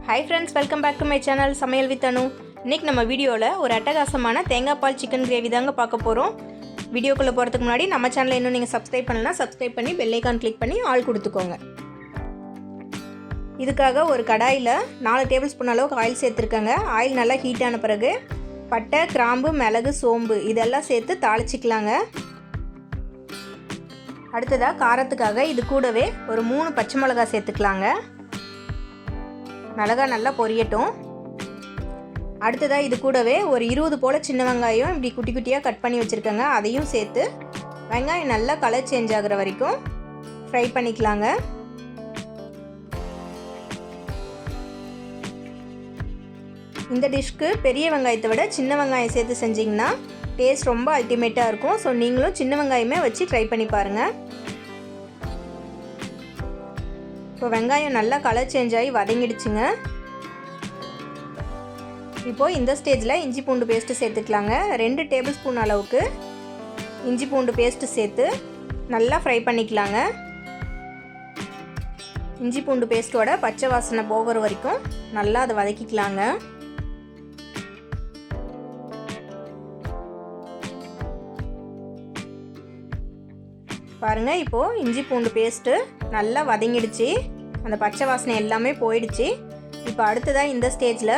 Hi friends, welcome back to my channel சமையல் with Anu. இன்றைக்கி நம்ம வீடியோவில் ஒரு அட்டகாசமான தேங்காய் பால் சிக்கன் கிரேவி தாங்க பார்க்க போகிறோம். வீடியோக்குள்ளே போகிறதுக்கு முன்னாடி நம்ம சேனலை இன்னும் நீங்கள் சப்ஸ்கிரைப் பண்ணலாம், சப்ஸ்கிரைப் பண்ணி பெல் ஐக்கான் கிளிக் பண்ணி ஆல் கொடுத்துக்கோங்க. இதுக்காக ஒரு கடாயில் 4 டேபிள் ஸ்பூன் அளவுக்கு ஆயில் சேர்த்துருக்கேங்க. ஆயில் நல்லா ஹீட் ஆன பிறகு பட்டை, கிராம்பு, மிளகு, சோம்பு இதெல்லாம் சேர்த்து தாளிச்சிக்கலாங்க. அடுத்ததாக காரத்துக்காக இது கூடவே ஒரு 3 பச்சை மிளகாய் சேர்த்துக்கலாங்க. மிளகாய் நல்லா பொரியட்டும். அடுத்ததாக இது கூடவே ஒரு 20 போல் சின்ன வெங்காயம் இப்படி குட்டி குட்டியாக கட் பண்ணி வச்சுருக்கேங்க. அதையும் சேர்த்து வெங்காயம் நல்லா கலர் சேஞ்ச் ஆகிற வரைக்கும் ஃப்ரை பண்ணிக்கலாங்க. இந்த டிஷ்க்கு பெரிய வெங்காயத்தை விட சின்ன வெங்காயம் சேர்த்து செஞ்சிங்கன்னா டேஸ்ட் ரொம்ப அல்டிமேட்டாக இருக்கும். ஸோ நீங்களும் சின்ன வெங்காயமே வச்சு ட்ரை பண்ணி பாருங்கள். இப்போ வெங்காயம் நல்லா கலர் சேஞ்ச் ஆகி வதங்கிடுச்சுங்க. இப்போது இந்த ஸ்டேஜில் இஞ்சி பூண்டு பேஸ்ட்டு சேர்த்துக்கலாங்க. 2 டேபிள் ஸ்பூன் அளவுக்கு இஞ்சி பூண்டு பேஸ்ட்டு சேர்த்து நல்லா ஃப்ரை பண்ணிக்கலாங்க. இஞ்சி பூண்டு பேஸ்ட்டோட பச்சை வாசனை போகிற வரைக்கும் நல்லா அதை வதக்கிக்கலாங்க. பாருங்கள், இப்போது இஞ்சி பூண்டு பேஸ்ட்டு நல்லா வதங்கிடுச்சு. அந்த பச்சை வாசனை எல்லாமே போயிடுச்சு. இப்போ அடுத்ததாக இந்த ஸ்டேஜில்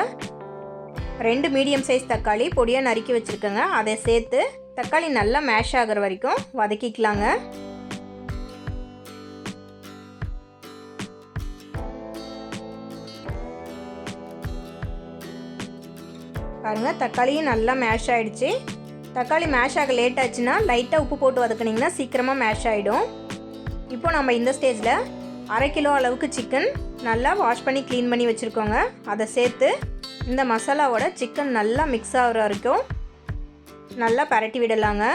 2 மீடியம் சைஸ் தக்காளி பொடியாக நறுக்கி வச்சுருக்கேங்க. அதை சேர்த்து தக்காளி நல்லா மேஷ் ஆகிற வரைக்கும் வதக்கிக்கலாங்க. பாருங்கள், தக்காளியும் நல்லா மேஷ் ஆகிடுச்சு. தக்காளி மேஷ் ஆக லேட் ஆச்சுன்னா லைட்டாக உப்பு போட்டு வதக்குனிங்கன்னா சீக்கிரமாக மேஷ் ஆகிடும். இப்போ நம்ம இந்த ஸ்டேஜில் 1/2 கிலோ அளவுக்கு சிக்கன் நல்லா வாஷ் பண்ணி க்ளீன் பண்ணி வச்சுருக்கோங்க. அதை சேர்த்து இந்த மசாலாவோட சிக்கன் நல்லா மிக்ஸ் ஆகிற வரைக்கும் நல்லா பரட்டி விடலாங்க.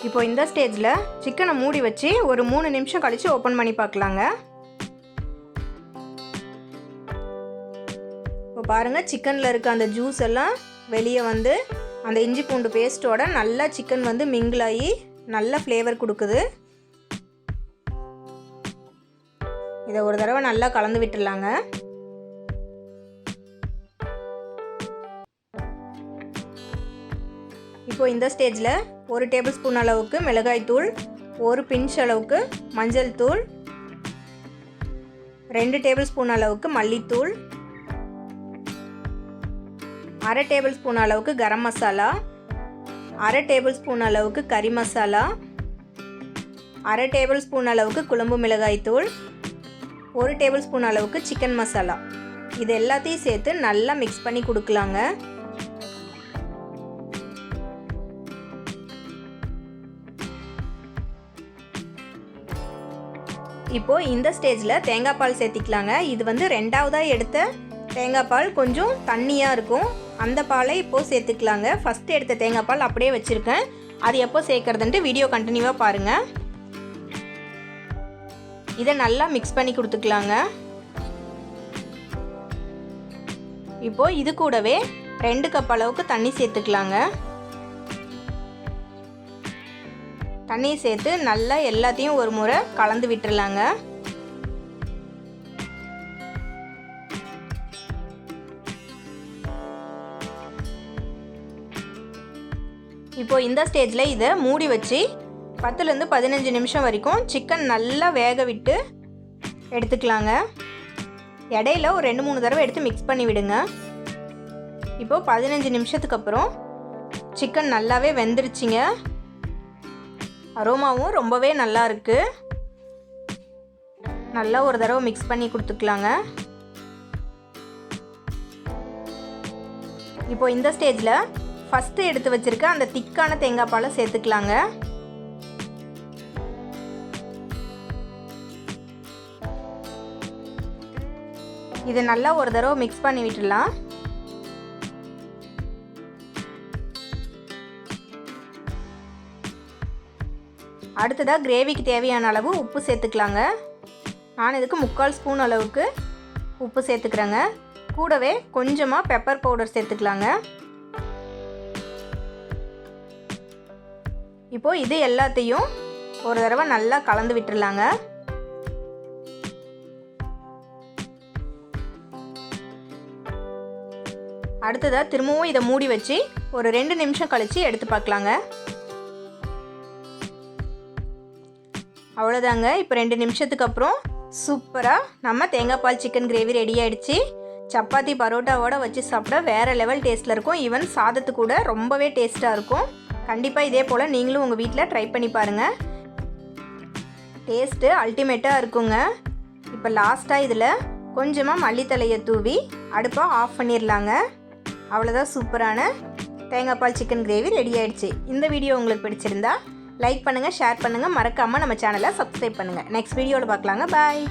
இப்போ இந்த ஸ்டேஜில் சிக்கனை மூடி வச்சு ஒரு 3 நிமிஷம் கழித்து ஓப்பன் பண்ணி பார்க்கலாங்க. இப்போ பாருங்கள், சிக்கனில் இருக்க அந்த ஜூஸ் எல்லாம் வெளியே வந்து அந்த இஞ்சி பூண்டு பேஸ்ட்டோட நல்லா சிக்கன் வந்து மிங்கிள் ஆகி நல்ல ஃப்ளேவர் கொடுக்குது. இதை ஒரு தடவை நல்லா கலந்து விட்டுடலாங்க. இப்போ இந்த ஸ்டேஜில் 1 டேபிள் ஸ்பூன் அளவுக்கு மிளகாய் தூள், 1 பிஞ்ச் அளவுக்கு மஞ்சள் தூள், 2 டேபிள் ஸ்பூன் அளவுக்கு மல்லித்தூள், 1/2 டேபிள் ஸ்பூன் அளவுக்கு கரம் மசாலா, 1/2 டேபிள் ஸ்பூன் அளவுக்கு கறி மசாலா, 1/2 டேபிள் ஸ்பூன் அளவுக்கு குழம்பு மிளகாய் தூள், 1 டேபிள் ஸ்பூன் அளவுக்கு சிக்கன் மசாலா, இது எல்லாத்தையும் சேர்த்து நல்லா மிக்ஸ் பண்ணி கொடுக்கலாங்க. இப்போது இந்த ஸ்டேஜில் தேங்காய் பால் சேர்த்திக்கலாங்க. இது வந்து 2ஆவதாக எடுத்த தேங்காய் பால் கொஞ்சம் தண்ணியாக இருக்கும். அந்த பாலை இப்போது சேர்த்துக்கலாங்க. ஃபஸ்ட்டு எடுத்த தேங்காய் பால் அப்படியே வச்சுருக்கேன். அது எப்போ சேர்க்குறதுன்ட்டு வீடியோ கண்டினியூவாக பாருங்கள். இதை நல்லா மிக்ஸ் பண்ணி கொடுத்துக்கலாங்க. இப்போது இது கூடவே 2 கப் அளவுக்கு தண்ணி சேர்த்துக்கலாங்க. தண்ணி சேர்த்து நல்லா எல்லாத்தையும் ஒரு முறை கலந்து விட்டுறலாங்க. இப்போது இந்த ஸ்டேஜில் இதை மூடி வச்சு 10லேருந்து 15 நிமிஷம் வரைக்கும் சிக்கன் நல்லா வேக விட்டு எடுத்துக்கலாங்க. இடையில ஒரு 2-3 தடவை எடுத்து மிக்ஸ் பண்ணி விடுங்க. இப்போது 15 நிமிஷத்துக்கு அப்புறம் சிக்கன் நல்லாவே வெந்துருச்சுங்க. அரோமாவும் ரொம்பவே நல்லா இருக்குது. நல்லா ஒரு தடவை மிக்ஸ் பண்ணி கொடுத்துக்கலாங்க. இப்போ இந்த ஸ்டேஜில் ஃபஸ்ட்டு எடுத்து வச்சுருக்க அந்த திக்கான தேங்காய் பாலை சேர்த்துக்கலாங்க. இதை நல்லா ஒரு தடவை மிக்ஸ் பண்ணி விட்டுடலாம். அடுத்ததாக கிரேவிக்கு தேவையான அளவு உப்பு சேர்த்துக்கலாங்க. நான் இதுக்கு 3/4 ஸ்பூன் அளவுக்கு உப்பு சேர்த்துக்கிறேங்க. கூடவே கொஞ்சமாக பெப்பர் பவுடர் சேர்த்துக்கலாங்க. இப்போது இது எல்லாத்தையும் ஒரு தடவை நல்லா கலந்து விட்டுறலாங்க. அடுத்ததாக திரும்பவும் இதை மூடி வச்சு ஒரு 2 நிமிஷம் கழித்து எடுத்து பார்க்கலாங்க. அவ்வளோதாங்க. இப்போ 2 நிமிஷத்துக்கு அப்புறம் சூப்பராக நம்ம தேங்காய் பால் சிக்கன் கிரேவி ரெடி ஆகிடுச்சு. சப்பாத்தி பரோட்டாவோட வச்சு சாப்பிட வேறு லெவல் டேஸ்ட்டில் இருக்கும். ஈவன் சாதத்து கூட ரொம்பவே டேஸ்ட்டாக இருக்கும். கண்டிப்பாக இதே போல் நீங்களும் உங்கள் வீட்டில் ட்ரை பண்ணி பாருங்கள். டேஸ்ட்டு அல்டிமேட்டாக இருக்குங்க. இப்போ லாஸ்ட்டாக இதில் கொஞ்சமாக மல்லித்தலையை தூவி அடுப்பை ஆஃப் பண்ணிடலாங்க. அவ்வளோதான், சூப்பரான தேங்காய் பால் சிக்கன் கிரேவி ரெடி ஆகிடுச்சு. இந்த வீடியோ உங்களுக்கு பிடிச்சிருந்தா லைக் பண்ணுங்கள், ஷேர் பண்ணுங்கள், மறக்காமல் நம்ம சேனலை சப்ஸ்கிரைப் பண்ணுங்கள். நெக்ஸ்ட் வீடியோவில் பார்க்கலாங்க. பாய்.